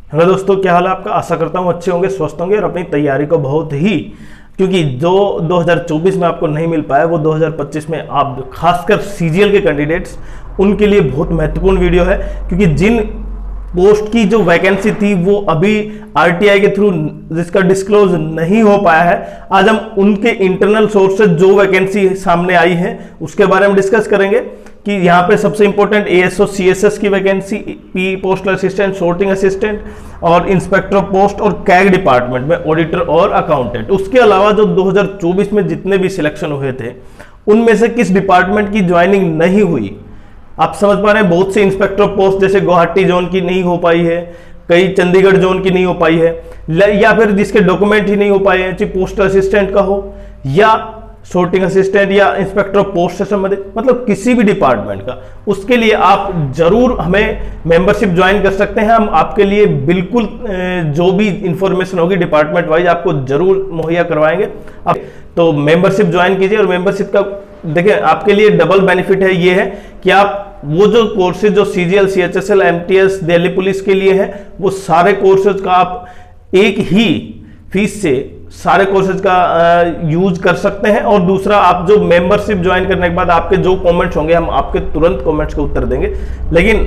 Hello दोस्तों, क्या हाल है आपका। आशा करता हूँ अच्छे होंगे, स्वस्थ होंगे और अपनी तैयारी को बहुत ही, क्योंकि जो 2024 में आपको नहीं मिल पाया वो 2025 में आप खासकर सीजीएल के कैंडिडेट्स उनके लिए बहुत महत्वपूर्ण वीडियो है। क्योंकि जिन पोस्ट की जो वैकेंसी थी वो अभी आरटीआई के थ्रू जिसका डिस्क्लोज नहीं हो पाया है, आज हम उनके इंटरनल सोर्स से जो वैकेंसी सामने आई है उसके बारे में डिस्कस करेंगे। कि यहाँ पे सबसे इंपॉर्टेंट एएसओ सीएसएस की vacancy, P postal assistant, sorting assistant और इंस्पेक्टर ऑफ पोस्ट और कैग डिपार्टमेंट में ऑडिटर और अकाउंटेंट। उसके अलावा जो 2024 में जितने भी सिलेक्शन हुए थे उनमें से किस डिपार्टमेंट की ज्वाइनिंग नहीं हुई, आप समझ पा रहे हैं। बहुत से इंस्पेक्टर ऑफ पोस्ट जैसे गुवाहाटी जोन की नहीं हो पाई है, कई चंडीगढ़ जोन की नहीं हो पाई है, या फिर जिसके डॉक्यूमेंट ही नहीं हो पाए हैं, चाहे पोस्टल असिस्टेंट का हो या सोर्टिंग असिस्टेंट या इंस्पेक्टर ऑफ पोस्ट से संबंधित, मतलब किसी भी डिपार्टमेंट का। उसके लिए आप जरूर हमें मेंबरशिप ज्वाइन कर सकते हैं। हम आपके लिए बिल्कुल जो भी इंफॉर्मेशन होगी डिपार्टमेंट वाइज आपको जरूर मुहैया करवाएंगे। तो मेंबरशिप ज्वाइन कीजिए। और मेंबरशिप का देखिए आपके लिए डबल बेनिफिट है, ये है कि आप वो जो कोर्सेज जो CGL, CHSL, MTS, Delhi police के लिए है, वो सारे कोर्सेज का आप एक ही फीस से सारे कोर्सेज का यूज कर सकते हैं। और दूसरा, आप जो मेंबरशिप ज्वाइन करने के बाद आपके जो कमेंट्स होंगे हम आपके तुरंत कमेंट्स के उत्तर देंगे। लेकिन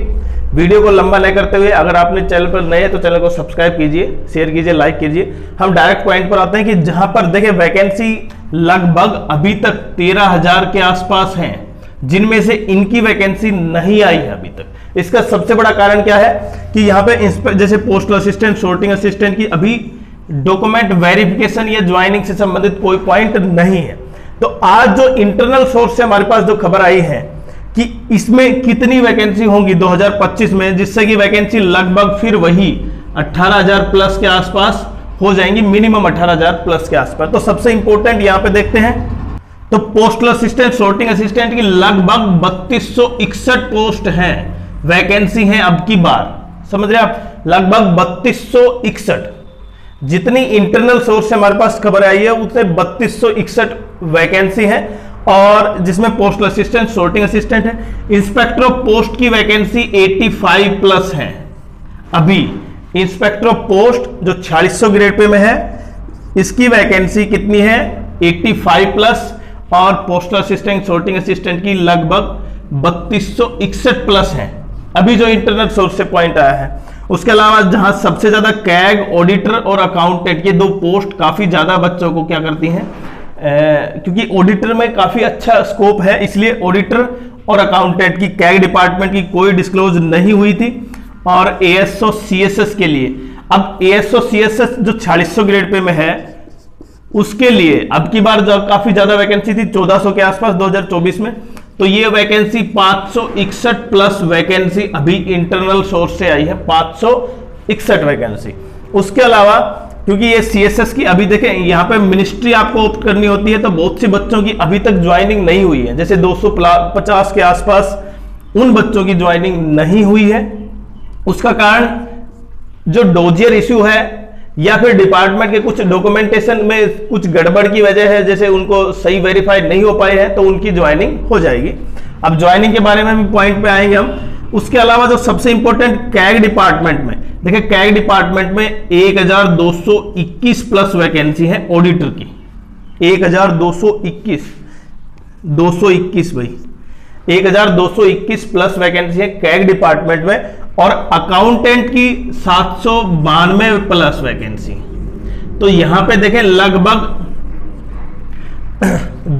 वीडियो को लंबा नहीं करते हुए, अगर आपने चैनल पर नए हैं तो चैनल को सब्सक्राइब कीजिए, शेयर कीजिए, लाइक कीजिए। हम डायरेक्ट पॉइंट पर आते हैं कि जहां पर देखिए वैकेंसी लगभग अभी तक 13,000 के आसपास हैं, जिनमें से इनकी वैकेंसी नहीं आई है अभी तक। इसका सबसे बड़ा कारण क्या है कि यहाँ पे जैसे पोस्टल असिस्टेंट, सोर्टिंग असिस्टेंट की अभी डॉक्यूमेंट वेरिफिकेशन या ज्वाइनिंग से संबंधित कोई पॉइंट नहीं है। तो आज जो इंटरनल सोर्स से हमारे पास जो खबर आई है कि इसमें कितनी वैकेंसी होंगी 2025 में, जिससे कि वैकेंसी लगभग फिर वही 18,000 प्लस के आसपास हो जाएंगी, मिनिमम 18,000 प्लस के आसपास। तो सबसे इंपॉर्टेंट यहां पे देखते हैं तो पोस्टल असिस्टेंट, सोर्टिंग असिस्टेंट की लगभग 3261 पोस्ट हैं, वैकेंसी हैं अब की बार, समझ रहे आप, लगभग 3261। जितनी इंटरनल सोर्स से हमारे पास खबर आई है उतने 3261 वैकेंसी है। और जिसमें पोस्टल असिस्टेंट, सोर्टिंग असिस्टेंट है। इंस्पेक्टर ऑफ पोस्ट की वैकेंसी 85 प्लस है अभी। इंस्पेक्टर ऑफ पोस्ट जो 4600 ग्रेड पे में है, इसकी वैकेंसी कितनी है, 85 प्लस। और पोस्टल असिस्टेंट, सोर्टिंग असिस्टेंट की लगभग 3261 प्लस है अभी जो इंटरनल सोर्स से पॉइंट आया है। उसके अलावा जहां सबसे ज्यादा कैग, ऑडिटर और अकाउंटेंट, ये दो पोस्ट काफी ज्यादा बच्चों को क्या करती हैं, क्योंकि ऑडिटर में काफी अच्छा स्कोप है, इसलिए ऑडिटर और अकाउंटेंट की कैग डिपार्टमेंट की कोई डिस्क्लोज नहीं हुई थी। और एएसओ सीएसएस के लिए, अब एएसओ सीएसएस जो 4600 ग्रेड पे में है उसके लिए अब की बार जो काफी ज्यादा वैकेंसी थी 1400 के आसपास 2024 में। तो ये वैकेंसी 561 प्लस वैकेंसी अभी इंटरनल सोर्स से आई है, 561 वैकेंसी। उसके अलावा क्योंकि ये सीएसएस की अभी देखें यहाँ पे मिनिस्ट्री आपको ऑप्ट करनी होती है, तो बहुत सी बच्चों की अभी तक ज्वाइनिंग नहीं हुई है, जैसे 250 के आसपास उन बच्चों की ज्वाइनिंग नहीं हुई है। उसका कारण जो डोजियर इश्यू है या फिर डिपार्टमेंट के कुछ डॉक्यूमेंटेशन में कुछ गड़बड़ की वजह है, जैसे उनको सही वेरीफाइड नहीं हो पाए हैं, तो उनकी ज्वाइनिंग हो जाएगी। अब ज्वाइनिंग के बारे में भी पॉइंट पे आएंगे हम। उसके अलावा जो सबसे इंपॉर्टेंट कैग डिपार्टमेंट में, देखिए कैग डिपार्टमेंट में 1221 प्लस वैकेंसी है ऑडिटर की, 1221 भाई, 1221 प्लस वैकेंसी है कैग डिपार्टमेंट में। और अकाउंटेंट की 792 प्लस वैकेंसी। तो यहां पे देखें लगभग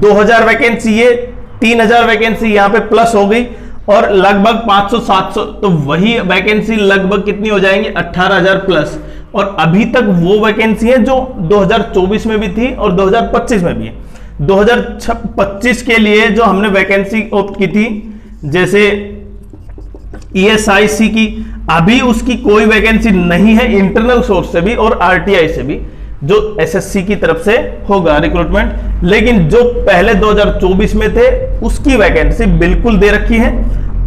2000 वैकेंसी, ये 3000 वैकेंसी यहां पे प्लस हो गई और लगभग 500-700, तो वही वैकेंसी लगभग कितनी हो जाएंगी, 18,000 प्लस। और अभी तक वो वैकेंसी है जो 2024 में भी थी और 2025 में भी है। 2025 के लिए जो हमने वैकेंसी ऑप्ट की थी, जैसे ईएसआईसी की, अभी उसकी कोई वैकेंसी नहीं है इंटरनल सोर्स से भी और आरटीआई से भी, जो एसएससी की तरफ से होगा रिक्रूटमेंट। लेकिन जो पहले 2024 में थे उसकी वैकेंसी बिल्कुल दे रखी है।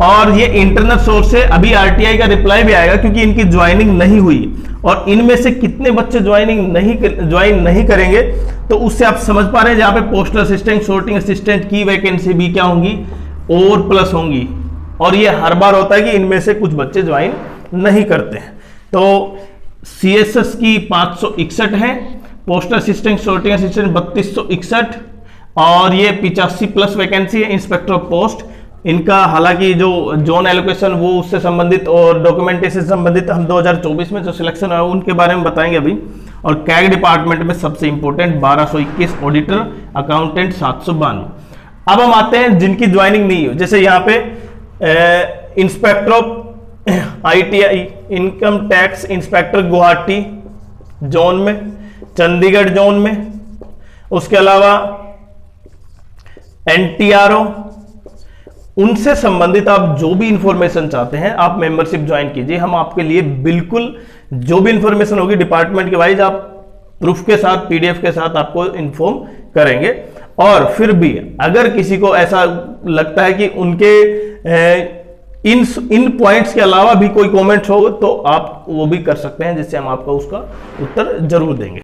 और ये इंटरनल सोर्स से अभी आरटीआई का रिप्लाई भी आएगा, क्योंकि इनकी ज्वाइनिंग नहीं हुई। और इनमें से कितने बच्चे ज्वाइन नहीं करेंगे, तो उससे आप समझ पा रहे हैं। जहां पे पोस्टल असिस्टेंट, सोर्टिंग असिस्टेंट की वैकेंसी भी क्या होंगी, और प्लस होंगी। और ये हर बार होता है कि इनमें से कुछ बच्चे ज्वाइन नहीं करते हैं। तो CSS की 561 है, पोस्टल असिस्टेंट sorting असिस्टेंट 3261, और ये 85+ वैकेंसी है इंस्पेक्टर ऑफ पोस्ट। इनका हालांकि जो जोन एलोकेशन वो उससे संबंधित और डॉक्यूमेंटेशन से संबंधित हम 2024 में जो सिलेक्शन है उनके बारे में बताएंगे अभी। और कैग डिपार्टमेंट में सबसे इंपॉर्टेंट 1221 ऑडिटर, अकाउंटेंट 792। अब हम आते हैं जिनकी ज्वाइनिंग नहीं हो, जैसे यहाँ पे inspector of ITI income tax inspector Guwahati zone में, चंडीगढ़ जोन में, उसके अलावा NTRO, उनसे संबंधित आप जो भी इंफॉर्मेशन चाहते हैं आप मेंबरशिप ज्वाइन कीजिए। हम आपके लिए बिल्कुल जो भी इंफॉर्मेशन होगी डिपार्टमेंट के वाइज आप प्रूफ के साथ PDF के साथ आपको इन्फॉर्म करेंगे। और फिर भी अगर किसी को ऐसा लगता है कि उनके इन पॉइंट्स के अलावा भी कोई कमेंट्स हो तो आप वो भी कर सकते हैं, जिससे हम आपको उसका उत्तर जरूर देंगे।